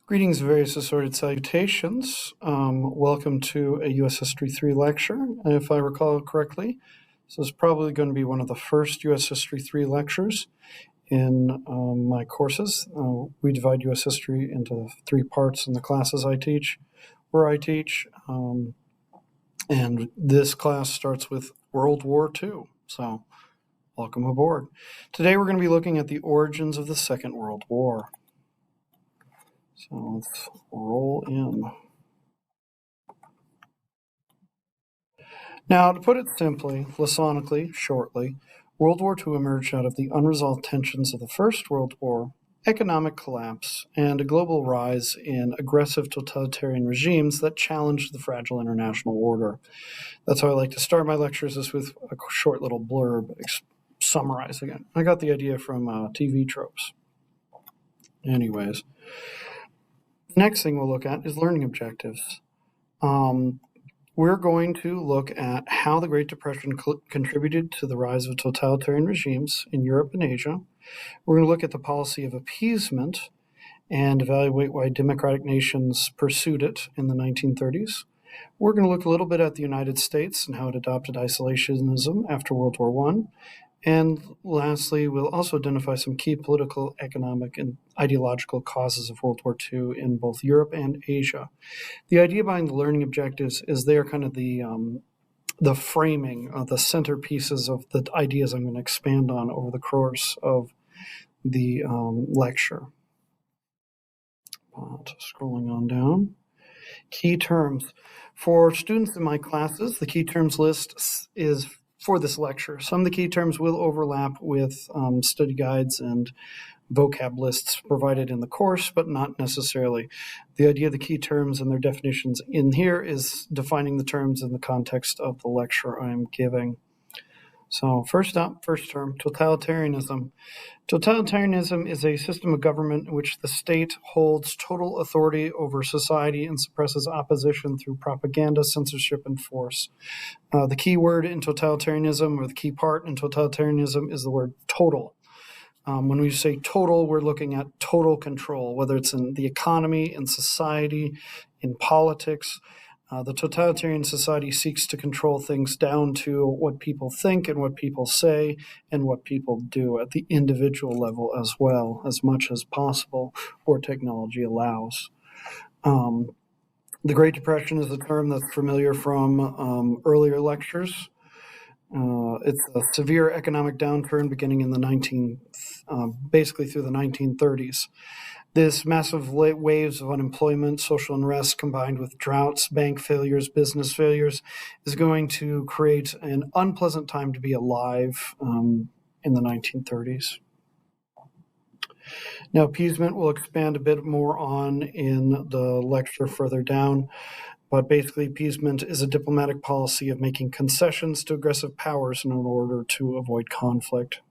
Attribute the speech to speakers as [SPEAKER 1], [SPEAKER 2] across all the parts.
[SPEAKER 1] Greetings, various assorted salutations. Welcome to a U.S. History 3 lecture. And if I recall correctly, this is probably going to be one of the first U.S. History 3 lectures in my courses. We divide U.S. History into 3 parts in the classes I teach, and this class starts with World War II. So, welcome aboard. Today we're going to be looking at the origins of the Second World War. So let's roll in. Now, to put it simply, laconically, shortly, World War II emerged out of the unresolved tensions of the First World War, economic collapse, and a global rise in aggressive totalitarian regimes that challenged the fragile international order. That's how I like to start my lectures, is with a short little blurb summarizing it. I got the idea from TV tropes. Anyways, the next thing we'll look at is learning objectives. We're going to look at how the Great Depression contributed to the rise of totalitarian regimes in Europe and Asia. We're going to look at the policy of appeasement and evaluate why democratic nations pursued it in the 1930s. We're going to look a little bit at the United States and how it adopted isolationism after World War I. And lastly, we'll also identify some key political, economic, and ideological causes of World War II in both Europe and Asia. The idea behind the learning objectives is they're kind of the framing, the centerpieces of the ideas I'm going to expand on over the course of the lecture. Scrolling on down. Key terms. For students in my classes, the key terms list is for this lecture. Some of the key terms will overlap with study guides and vocab lists provided in the course, but not necessarily. The idea of the key terms and their definitions in here is defining the terms in the context of the lecture I'm giving. So first up, first term, totalitarianism. Totalitarianism is a system of government in which the state holds total authority over society and suppresses opposition through propaganda, censorship, and force. The key word in totalitarianism, or the key part in totalitarianism, is the word total. When we say total, we're looking at total control, whether it's in the economy, in society, in politics. The totalitarian society seeks to control things down to what people think and what people say and what people do at the individual level as well, as much as possible, or technology allows. The Great Depression is a term that's familiar from earlier lectures. It's a severe economic downturn beginning in the basically through the 1930s. This massive waves of unemployment, social unrest, combined with droughts, bank failures, business failures, is going to create an unpleasant time to be alive in the 1930s. Now, appeasement we'll expand a bit more on in the lecture further down. But basically, appeasement is a diplomatic policy of making concessions to aggressive powers in order to avoid conflict.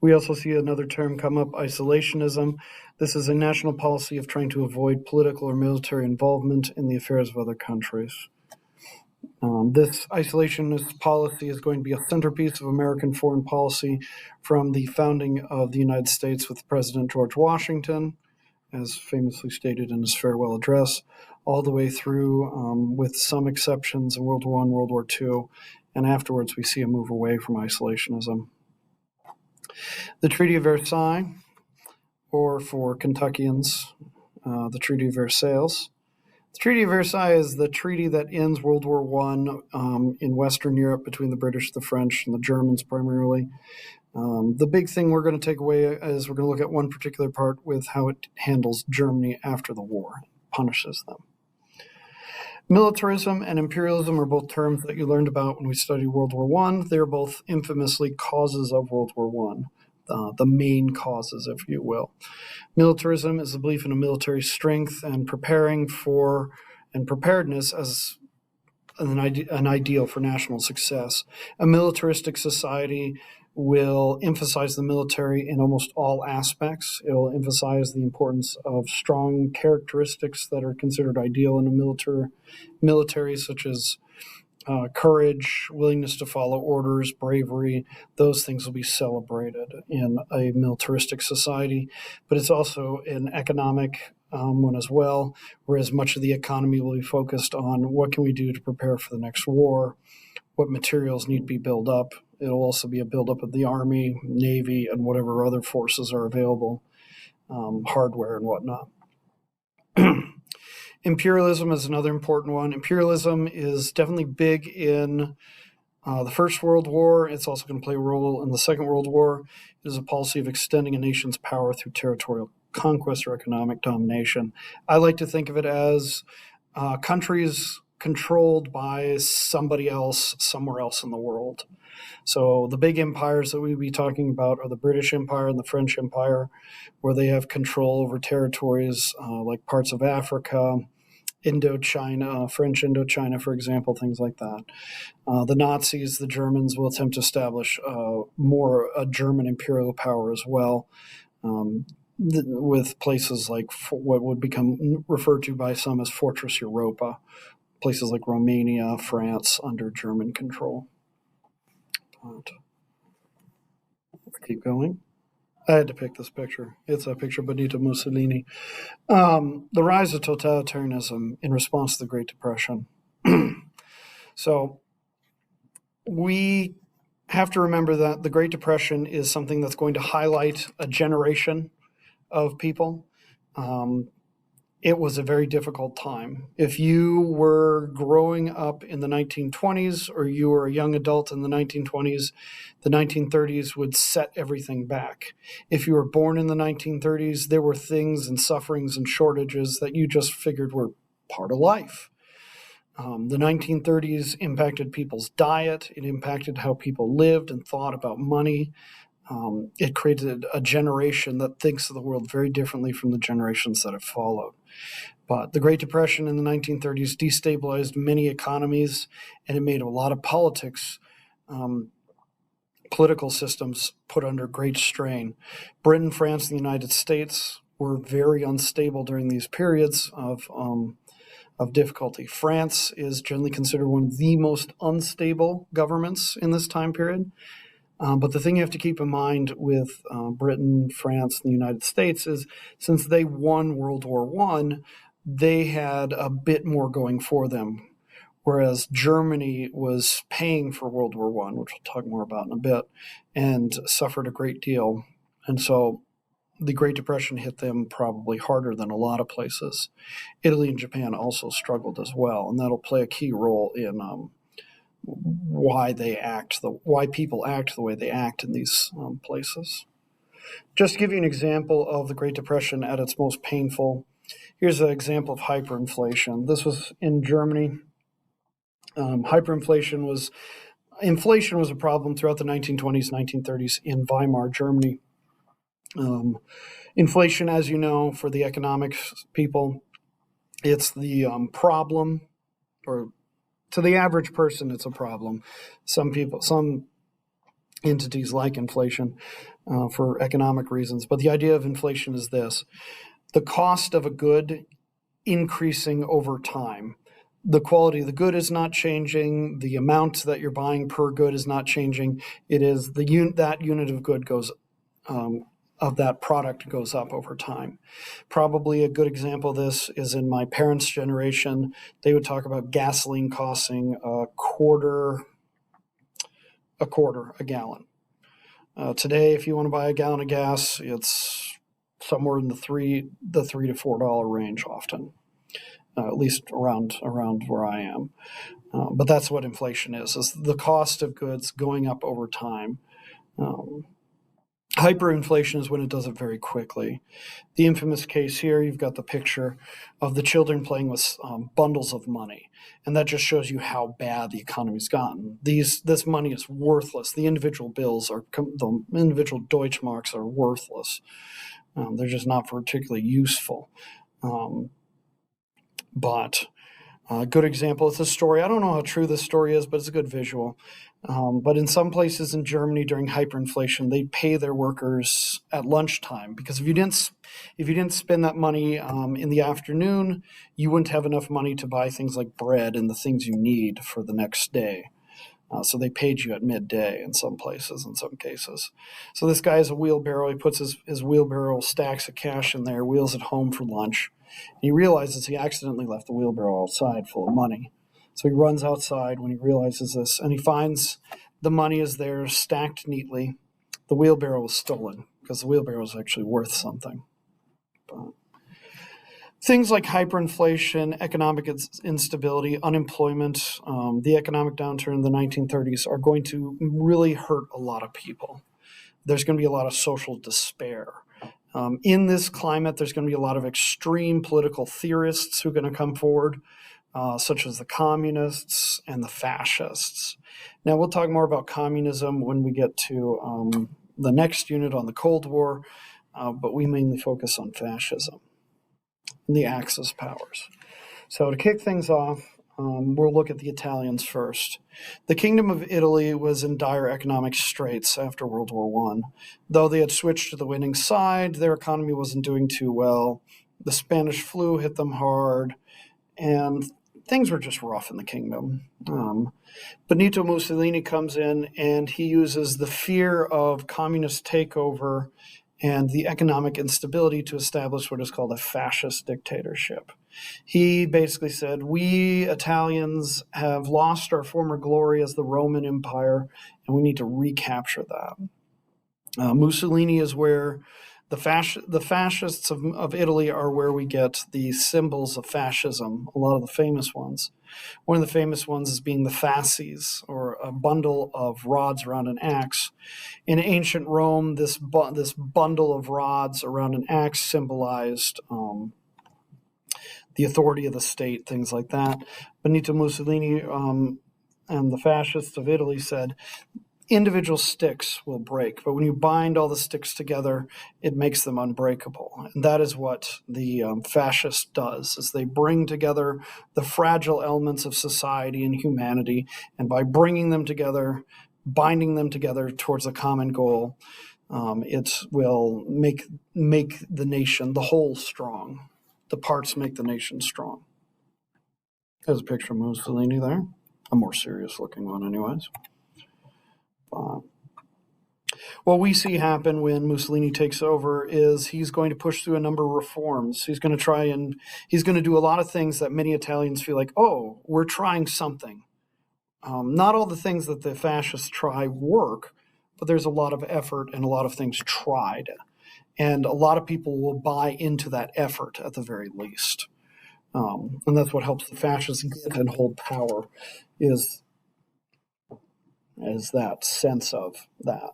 [SPEAKER 1] We also see another term come up, isolationism. This is a national policy of trying to avoid political or military involvement in the affairs of other countries. This isolationist policy is going to be a centerpiece of American foreign policy from the founding of the United States with President George Washington, as famously stated in his farewell address, all the way through, with some exceptions, in World War I, World War II, and afterwards we see a move away from isolationism. The Treaty of Versailles, or for Kentuckians, the Treaty of Versailles. The Treaty of Versailles is the treaty that ends World War I in Western Europe between the British, the French, and the Germans primarily. The big thing we're going to take away is we're going to look at one particular part with how it handles Germany after the war, punishes them. Militarism and imperialism are both terms that you learned about when we studied World War I. They're both infamously causes of World War I, the main causes, if you will. Militarism is the belief in a military strength and preparedness as an ideal for national success. A militaristic society will emphasize the military in almost all aspects. It will emphasize the importance of strong characteristics that are considered ideal in a military, such as courage, willingness to follow orders, bravery, those things will be celebrated in a militaristic society. But it's also an economic one as well, whereas much of the economy will be focused on what can we do to prepare for the next war, what materials need to be built up. It'll also be a buildup of the Army, Navy, and whatever other forces are available, hardware and whatnot. Imperialism is another important one. Imperialism is definitely big in the First World War. It's also going to play a role in the Second World War. It is a policy of extending a nation's power through territorial conquest or economic domination. I like to think of it as countries controlled by somebody else somewhere else in the world. So the big empires that we'd be talking about are the British Empire and the French Empire, where they have control over territories like parts of Africa, Indochina, French Indochina, for example, things like that. The Nazis, the Germans, will attempt to establish more a German imperial power as well, with places like what would become referred to by some as Fortress Europa, places like Romania, France, under German control. But keep going. I had to pick this picture. It's a picture of Benito Mussolini. The rise of totalitarianism in response to the Great Depression. So we have to remember that the Great Depression is something that's going to highlight a generation of people. It was a very difficult time. If you were growing up in the 1920s or you were a young adult in the 1920s, the 1930s would set everything back. If you were born in the 1930s, there were things and sufferings and shortages that you just figured were part of life. The 1930s impacted people's diet. It impacted how people lived and thought about money. It created a generation that thinks of the world very differently from the generations that have followed. But the Great Depression in the 1930s destabilized many economies, and it made a lot of political systems put under great strain. Britain, France, and the United States were very unstable during these periods of difficulty. France is generally considered one of the most unstable governments in this time period. But the thing you have to keep in mind with Britain, France, and the United States is since they won World War I, they had a bit more going for them, whereas Germany was paying for World War I, which we'll talk more about in a bit, and suffered a great deal. And so the Great Depression hit them probably harder than a lot of places. Italy and Japan also struggled as well, and that'll play a key role in why people act the way they act in these places. Just to give you an example of the Great Depression at its most painful, here's an example of hyperinflation. This was in Germany. Inflation was a problem throughout the 1920s, 1930s in Weimar, Germany. Inflation, as you know, for the economics people, it's the problem, or to the average person, it's a problem. Some entities like inflation for economic reasons. But the idea of inflation is this: the cost of a good increasing over time. The quality of the good is not changing. The amount that you're buying per good is not changing. It is that unit of good of that product goes up over time. Probably a good example of this is in my parents' generation. They would talk about gasoline costing a quarter a gallon. Today, if you want to buy a gallon of gas, it's somewhere in the $3 to $4 range often, at least around where I am. But that's what inflation is the cost of goods going up over time. Hyperinflation is when it does it very quickly. The infamous case here, you've got the picture of the children playing with bundles of money. And that just shows you how bad the economy's gotten. This money is worthless. The individual the individual Deutschmarks are worthless. They're just not particularly useful. But a good example is this story. I don't know how true this story is, but it's a good visual. But in some places in Germany during hyperinflation, they pay their workers at lunchtime, because if you didn't spend that money in the afternoon, you wouldn't have enough money to buy things like bread and the things you need for the next day. So they paid you at midday in some places, in some cases. So this guy has a wheelbarrow. He puts his wheelbarrow stacks of cash in there, wheels it home for lunch. And he realizes he accidentally left the wheelbarrow outside full of money. So he runs outside when he realizes this, and he finds the money is there stacked neatly. The wheelbarrow was stolen because the wheelbarrow is actually worth something. But things like hyperinflation, economic instability, unemployment, the economic downturn in the 1930s are going to really hurt a lot of people. There's going to be a lot of social despair. In this climate, there's going to be a lot of extreme political theorists who are going to come forward, such as the communists and the fascists. Now, we'll talk more about communism when we get to the next unit on the Cold War, but we mainly focus on fascism and the Axis powers. So to kick things off, we'll look at the Italians first. The Kingdom of Italy was in dire economic straits after World War I. Though they had switched to the winning side, their economy wasn't doing too well. The Spanish flu hit them hard, and things were just rough in the kingdom. Benito Mussolini comes in, and he uses the fear of communist takeover and the economic instability to establish what is called a fascist dictatorship. He basically said, we Italians have lost our former glory as the Roman Empire, and we need to recapture that. Mussolini is where the fascists of Italy are where we get the symbols of fascism, a lot of the famous ones. One of the famous ones is being the fasces, or a bundle of rods around an axe. In ancient Rome, this bundle of rods around an axe symbolized the authority of the state, things like that. Benito Mussolini and the fascists of Italy said, individual sticks will break, but when you bind all the sticks together, it makes them unbreakable. And that is what the fascist does, is they bring together the fragile elements of society and humanity, and by bringing them together, binding them together towards a common goal, it will make the nation, the whole, strong. The parts make the nation strong. There's a picture of Mussolini there, a more serious looking one anyways. What we see happen when Mussolini takes over is he's going to push through a number of reforms. He's going to do a lot of things that many Italians feel like, oh, we're trying something. Not all the things that the fascists try work, but there's a lot of effort and a lot of things tried. And a lot of people will buy into that effort at the very least. And that's what helps the fascists get and hold power is that sense of that.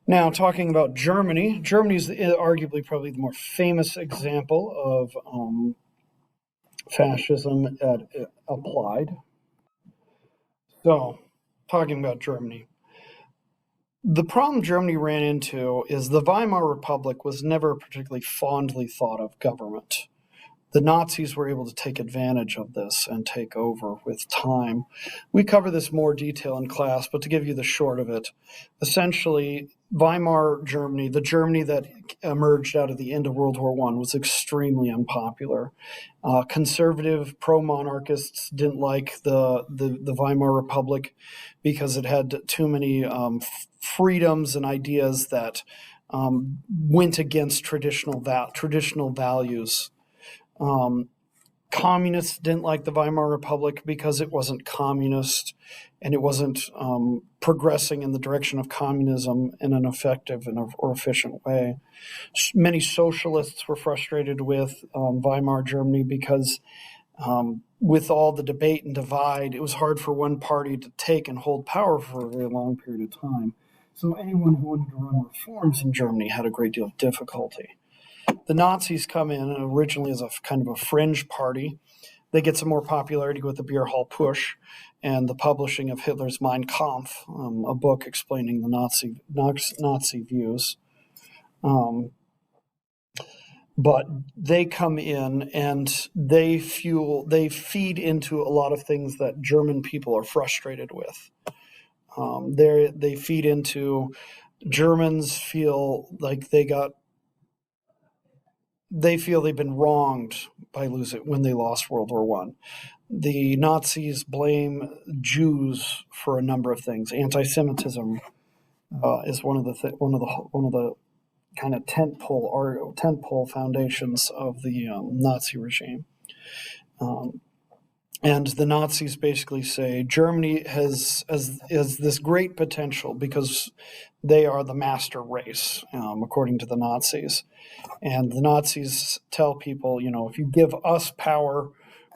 [SPEAKER 1] Now, talking about Germany, Germany is arguably probably the more famous example of fascism applied. So, talking about Germany. The problem Germany ran into is the Weimar Republic was never a particularly fondly thought of government. The Nazis were able to take advantage of this and take over with time. We cover this more detail in class, but to give you the short of it, essentially, Weimar Germany, the Germany that emerged out of the end of World War I, was extremely unpopular. Conservative pro-monarchists didn't like the Weimar Republic because it had too many freedoms and ideas that went against traditional values. Communists didn't like the Weimar Republic because it wasn't communist and it wasn't progressing in the direction of communism in an effective or efficient way. Many socialists were frustrated with Weimar Germany because with all the debate and divide, it was hard for one party to take and hold power for a very long period of time. So anyone who wanted to run reforms in Germany had a great deal of difficulty. The Nazis come in originally as a kind of a fringe party. They get some more popularity with the beer hall push and the publishing of Hitler's Mein Kampf, a book explaining the Nazi views. but they come in and they feed into a lot of things that German people are frustrated with. They feed into Germans feel like they feel they've been wronged by losing when they lost World War One. The Nazis blame Jews for a number of things. Anti-Semitism is one of the kind of tentpole foundations of the Nazi regime. And the Nazis basically say Germany has this great potential because they are the master race, according to the Nazis. And the Nazis tell people, if you give us power,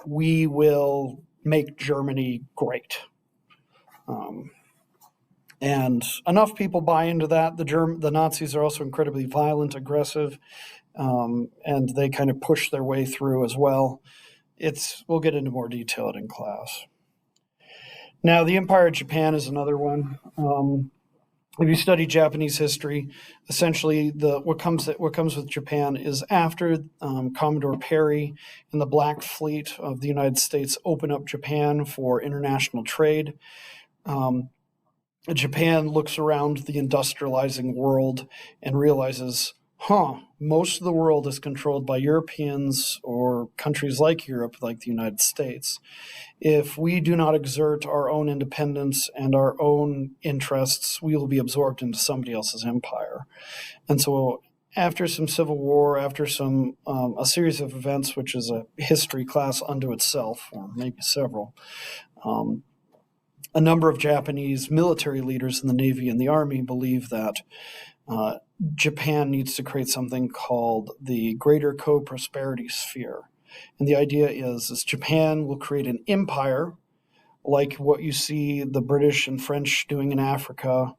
[SPEAKER 1] we will make Germany great. And enough people buy into that. The Nazis are also incredibly violent, aggressive, and they kind of push their way through as well. We'll get into more detail in class. Now, the Empire of Japan is another one. If you study Japanese history, essentially what comes with Japan is after Commodore Perry and the Black Fleet of the United States open up Japan for international trade. Japan looks around the industrializing world and realizes, most of the world is controlled by Europeans or countries like Europe, like the United States. If we do not exert our own independence and our own interests, we will be absorbed into somebody else's empire. And so after some civil war, after a series of events, which is a history class unto itself, or maybe several, a number of Japanese military leaders in the Navy and the Army believe that Japan needs to create something called the Greater Co-Prosperity Sphere. And the idea is Japan will create an empire like what you see the British and French doing in Africa,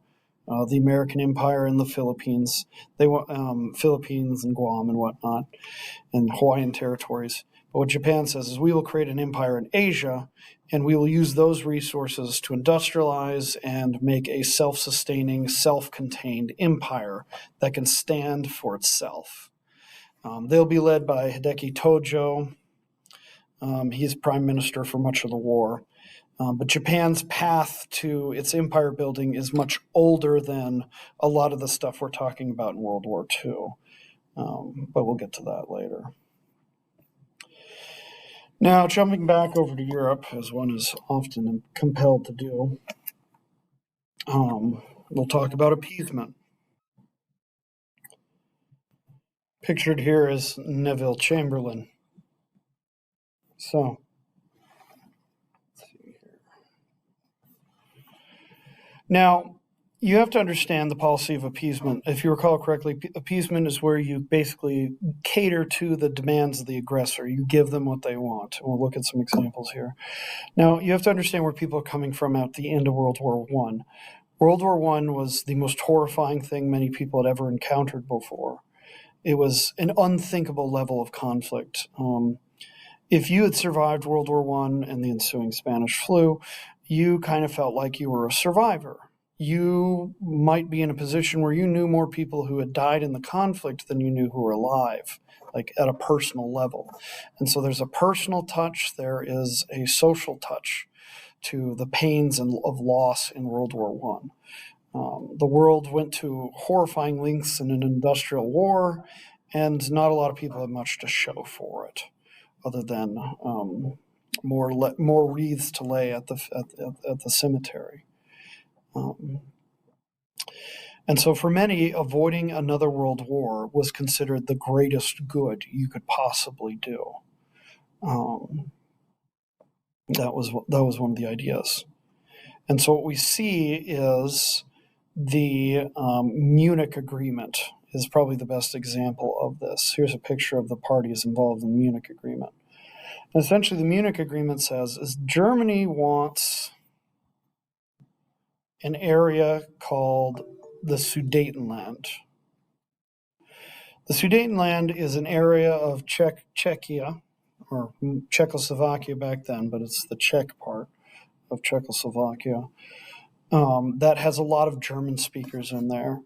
[SPEAKER 1] the American Empire in the Philippines. They want Philippines and Guam and whatnot, and Hawaiian territories. But what Japan says is we will create an empire in Asia, and we will use those resources to industrialize and make a self-sustaining, self-contained empire that can stand for itself. They'll be led by Hideki Tojo. He's prime minister for much of the war. But Japan's path to its empire building is much older than a lot of the stuff we're talking about in World War II. But we'll get to that later. Now, jumping back over to Europe, as one is often compelled to do, we'll talk about appeasement. Pictured here is Neville Chamberlain. So, let's see here. Now, you have to understand the policy of appeasement. If you recall correctly, appeasement is where you basically cater to the demands of the aggressor. You give them what they want. We'll look at some examples here. Now, you have to understand where people are coming from at the end of World War I. World War I was the most horrifying thing many people had ever encountered before. It was an unthinkable level of conflict. If you had survived World War I and the ensuing Spanish flu, you kind of felt like you were a survivor. You might be in a position where you knew more people who had died in the conflict than you knew who were alive, like at a personal level. And so there's a personal touch, there is a social touch to the pains of loss in World War I. The world went to horrifying lengths in an industrial war, and not a lot of people had much to show for it, other than more wreaths to lay at the cemetery. And so for many, avoiding another world war was considered the greatest good you could possibly do. That was one of the ideas. And so what we see is the Munich Agreement is probably the best example of this. Here's a picture of the parties involved in the Munich Agreement. And essentially, the Munich Agreement says is Germany wants an area called the Sudetenland. The Sudetenland is an area of Czechia, or Czechoslovakia back then, but it's the Czech part of Czechoslovakia, that has a lot of German speakers in there.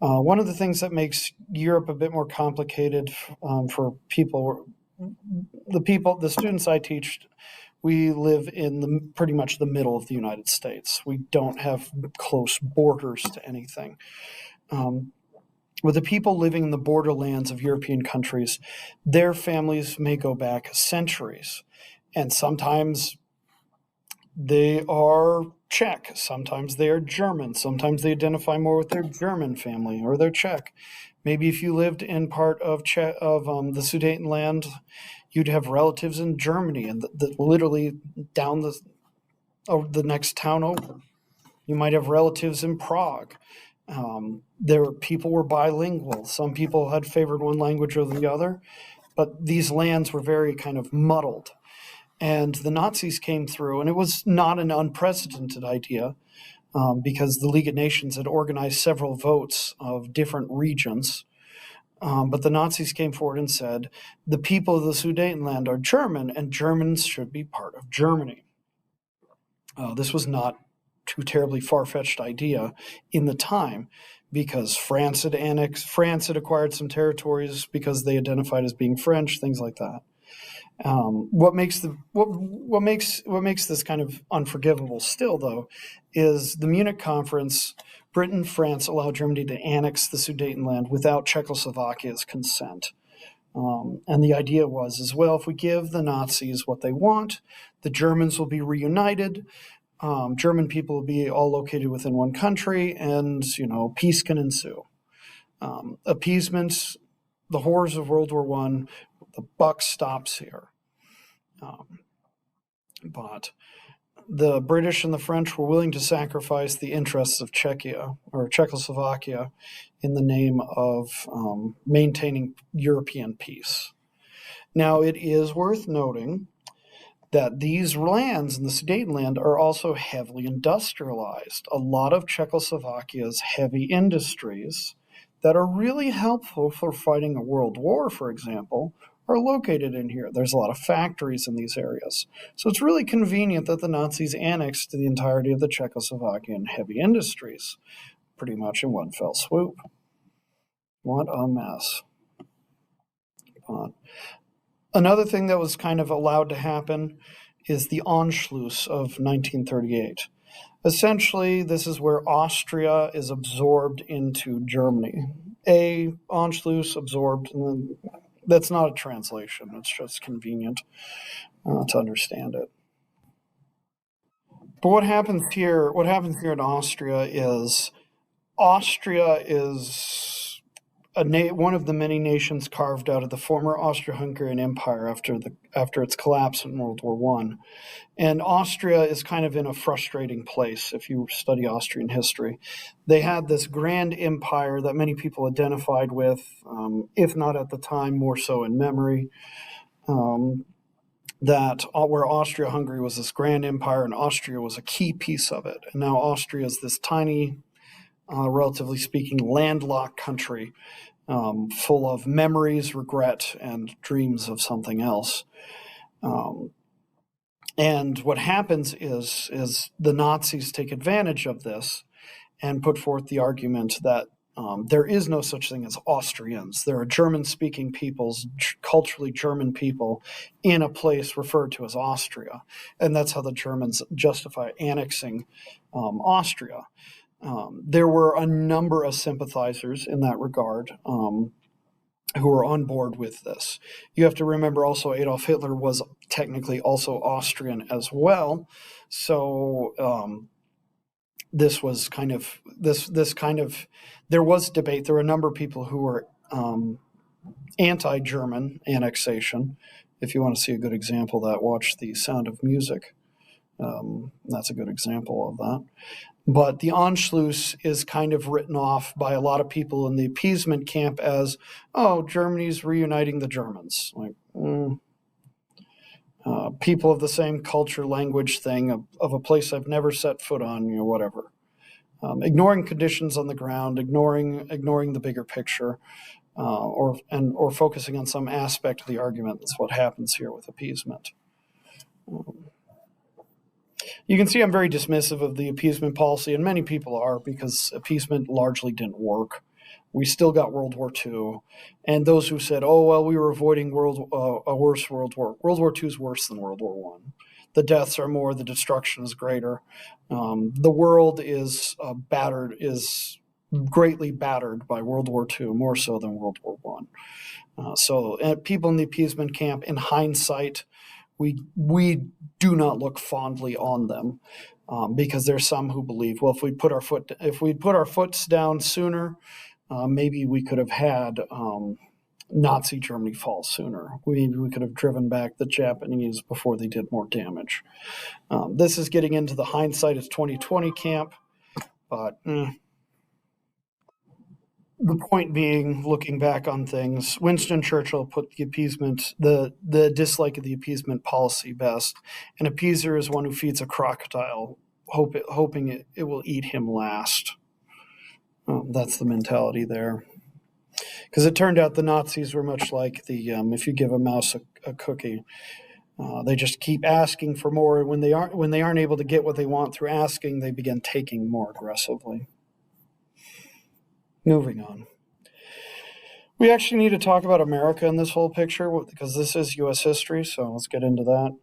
[SPEAKER 1] One of the things that makes Europe a bit more complicated for people, the students I teach, we live in pretty much the middle of the United States. We don't have close borders to anything. With the people living in the borderlands of European countries, their families may go back centuries, and sometimes they are Czech, sometimes they are German, sometimes they identify more with their German family or their Czech. Maybe if you lived in part of the Sudetenland, you'd have relatives in Germany and literally down the next town over. You might have relatives in Prague. People were bilingual. Some people had favored one language over the other, but these lands were very kind of muddled. And the Nazis came through, and it was not an unprecedented idea because the League of Nations had organized several votes of different regions. But the Nazis came forward and said, the people of the Sudetenland are German, and Germans should be part of Germany. This was not too terribly far-fetched idea in the time, because France had acquired some territories because they identified as being French, things like that. What makes this kind of unforgivable still, though, is the Munich Conference. Britain and France allowed Germany to annex the Sudetenland without Czechoslovakia's consent. And the idea was, as well, if we give the Nazis what they want, the Germans will be reunited. German people will be all located within one country, and peace can ensue. Appeasement, the horrors of World War I, the buck stops here. But the British and the French were willing to sacrifice the interests of Czechoslovakia in the name of maintaining European peace. Now, it is worth noting that these lands in the Sudetenland are also heavily industrialized. A lot of Czechoslovakia's heavy industries that are really helpful for fighting a world war, for example, are located in here. There's a lot of factories in these areas. So it's really convenient that the Nazis annexed the entirety of the Czechoslovakian heavy industries, pretty much in one fell swoop. What a mess. Another thing that was kind of allowed to happen is the Anschluss of 1938. Essentially, this is where Austria is absorbed into Germany. Anschluss, absorbed, and that's not a translation. It's just convenient to understand it. But what happens here in Austria is one of the many nations carved out of the former Austro-Hungarian Empire after its collapse in World War I. And Austria is kind of in a frustrating place if you study Austrian history. They had this grand empire that many people identified with, if not at the time, more so in memory, where Austria-Hungary was this grand empire and Austria was a key piece of it. And now Austria is this tiny, relatively speaking, landlocked country full of memories, regret, and dreams of something else. And what happens is the Nazis take advantage of this and put forth the argument that there is no such thing as Austrians. There are German-speaking peoples, culturally German people, in a place referred to as Austria. And that's how the Germans justify annexing Austria. There were a number of sympathizers in that regard who were on board with this. You have to remember also Adolf Hitler was technically also Austrian as well. So there was debate. There were a number of people who were anti-German annexation. If you want to see a good example of that, watch The Sound of Music. That's a good example of that. But the Anschluss is kind of written off by a lot of people in the appeasement camp as, Germany's reuniting the Germans. People of the same culture, language thing of a place I've never set foot on, whatever. Ignoring conditions on the ground, ignoring the bigger picture, or focusing on some aspect of the argument. That's what happens here with appeasement. You can see I'm very dismissive of the appeasement policy, and many people are, because appeasement largely didn't work. We still got World War II. And those who said, oh, well, we were avoiding a worse World War. World War II is worse than World War One. The deaths are more, the destruction is greater. The world is greatly battered by World War II, more so than World War One. So people in the appeasement camp, in hindsight, we do not look fondly on them, because there's some who believe, well, if we'd put our foot down sooner, maybe we could have had Nazi Germany fall sooner. We could have driven back the Japanese before they did more damage. This is getting into the hindsight is 2020 camp, but the point being, looking back on things, Winston Churchill put the dislike of the appeasement policy best. An appeaser is one who feeds a crocodile, hoping it will eat him last. That's the mentality there. Because it turned out the Nazis were much like if you give a mouse a cookie, they just keep asking for more. When they aren't able to get what they want through asking, they begin taking more aggressively. Moving on. We actually need to talk about America in this whole picture because this is U.S. history, so let's get into that.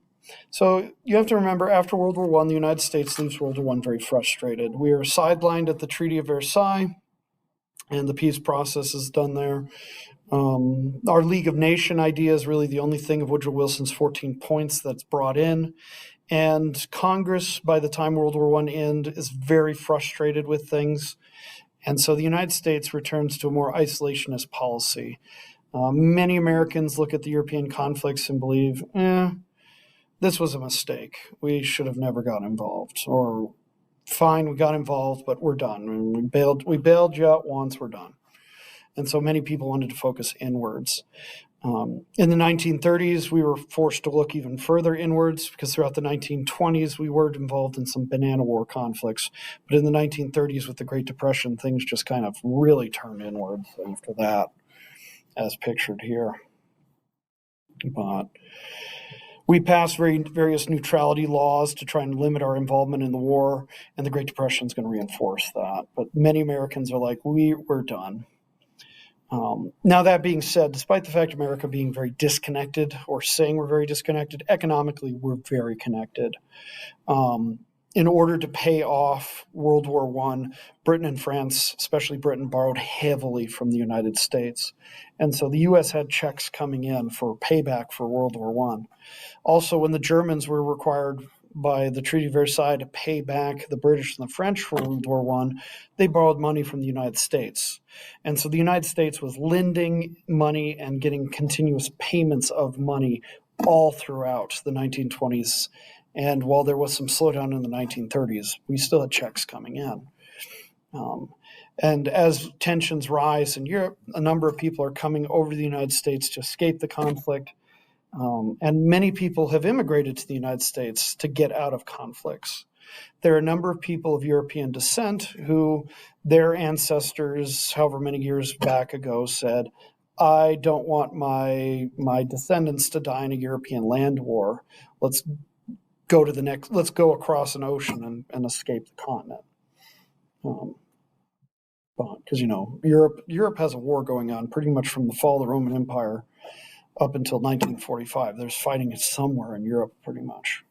[SPEAKER 1] So you have to remember, after World War I, the United States leaves World War I very frustrated. We are sidelined at the Treaty of Versailles, and the peace process is done there. Our League of Nations idea is really the only thing of Woodrow Wilson's 14 points that's brought in. And Congress, by the time World War I ends, is very frustrated with things. And so the United States returns to a more isolationist policy. Many Americans look at the European conflicts and believe, this was a mistake. We should have never got involved. Or, fine, we got involved, but we're done. We bailed you out once, we're done. And so many people wanted to focus inwards. In the 1930s, we were forced to look even further inwards because throughout the 1920s, we were involved in some banana war conflicts. But in the 1930s, with the Great Depression, things just kind of really turned inwards after that, as pictured here. But we passed various neutrality laws to try and limit our involvement in the war, and the Great Depression is going to reinforce that. But many Americans are like, we're done. Now, that being said, despite the fact America being very disconnected or saying we're very disconnected, economically, we're very connected. In order to pay off World War I, Britain and France, especially Britain, borrowed heavily from the United States. And so the U.S. had checks coming in for payback for World War I. Also, when the Germans were required by the Treaty of Versailles to pay back the British and the French for World War I, they borrowed money from the United States. And so the United States was lending money and getting continuous payments of money all throughout the 1920s. And while there was some slowdown in the 1930s, we still had checks coming in. And as tensions rise in Europe, a number of people are coming over to the United States to escape the conflict. And many people have immigrated to the United States to get out of conflicts. There are a number of people of European descent who their ancestors, however many years back ago, said, I don't want my descendants to die in a European land war. Let's go across an ocean and escape the continent. Because, Europe has a war going on pretty much from the fall of the Roman Empire up until 1945. There's fighting somewhere in Europe, pretty much.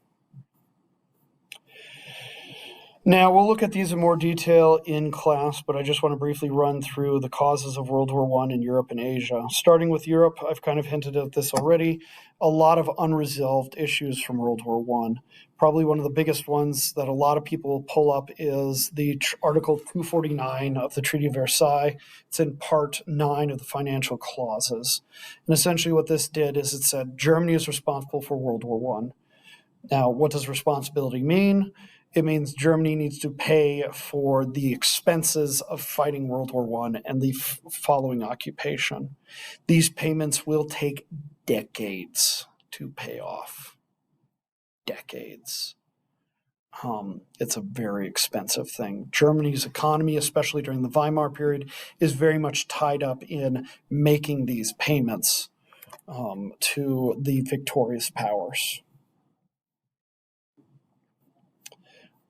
[SPEAKER 1] Now, we'll look at these in more detail in class, but I just want to briefly run through the causes of World War I in Europe and Asia. Starting with Europe, I've kind of hinted at this already. A lot of unresolved issues from World War I. Probably one of the biggest ones that a lot of people pull up is the Article 249 of the Treaty of Versailles. It's in Part 9 of the financial clauses. And essentially what this did is it said Germany is responsible for World War I. Now, what does responsibility mean? It means Germany needs to pay for the expenses of fighting World War I and the following occupation. These payments will take decades to pay off. Decades. It's a very expensive thing. Germany's economy, especially during the Weimar period, is very much tied up in making these payments to the victorious powers.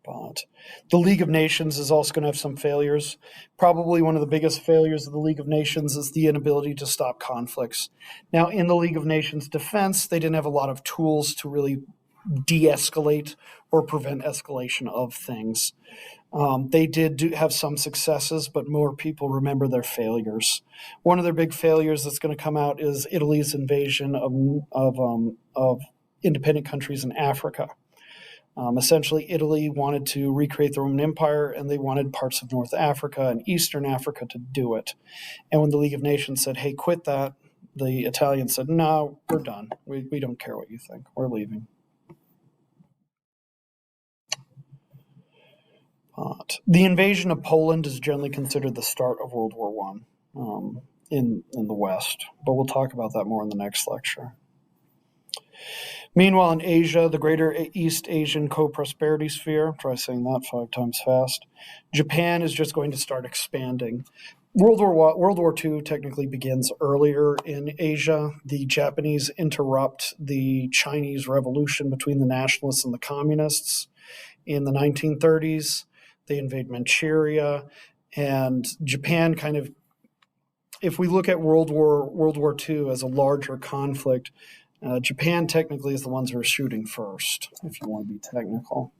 [SPEAKER 1] But the League of Nations is also going to have some failures. Probably one of the biggest failures of the League of Nations is the inability to stop conflicts. Now, in the League of Nations defense, they didn't have a lot of tools to really de-escalate or prevent escalation of things. They did have some successes, but more people remember their failures. One of their big failures that's going to come out is Italy's invasion of independent countries in Africa. Essentially, Italy wanted to recreate the Roman Empire, and they wanted parts of North Africa and Eastern Africa to do it. And when the League of Nations said, hey, quit that, the Italians said, no, we're done. We don't care what you think. We're leaving. The invasion of Poland is generally considered the start of World War I in the West, but we'll talk about that more in the next lecture. Meanwhile, in Asia, the Greater East Asian Co-Prosperity Sphere, try saying that 5 times fast, Japan is just going to start expanding. World War II technically begins earlier in Asia. The Japanese interrupt the Chinese Revolution between the nationalists and the communists in the 1930s. They invade Manchuria, and Japan kind of, if we look at World War II as a larger conflict, Japan technically is the ones who are shooting first, if you want to be technical.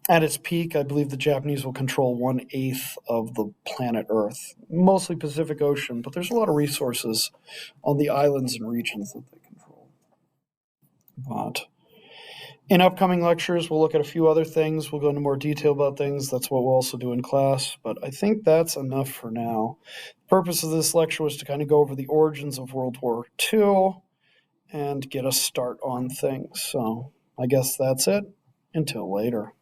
[SPEAKER 1] At its peak, I believe the Japanese will control 1/8 of the planet Earth, mostly Pacific Ocean, but there's a lot of resources on the islands and regions that they control. But in upcoming lectures, we'll look at a few other things. We'll go into more detail about things. That's what we'll also do in class. But I think that's enough for now. The purpose of this lecture was to kind of go over the origins of World War II and get a start on things. So I guess that's it. Until later.